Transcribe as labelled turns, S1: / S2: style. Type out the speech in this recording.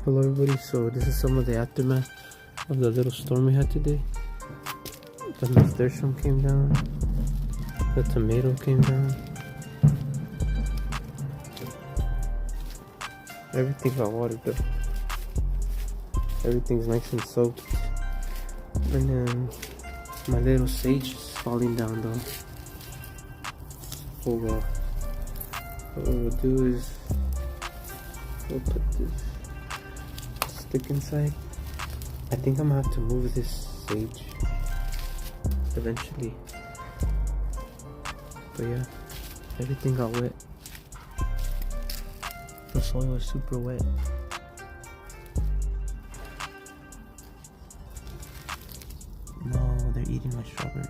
S1: Hello everybody, so this is some of the aftermath of the little storm we had today. The nasturtium came down, the tomato came down, everything got watered though. Everything's nice and soaked. And then my little sage is falling down though. Oh well. What we'll do is we'll put this stick inside. I think I'm gonna have to move this sage eventually. But yeah, everything got wet. The soil was super wet. No, they're eating my strawberries.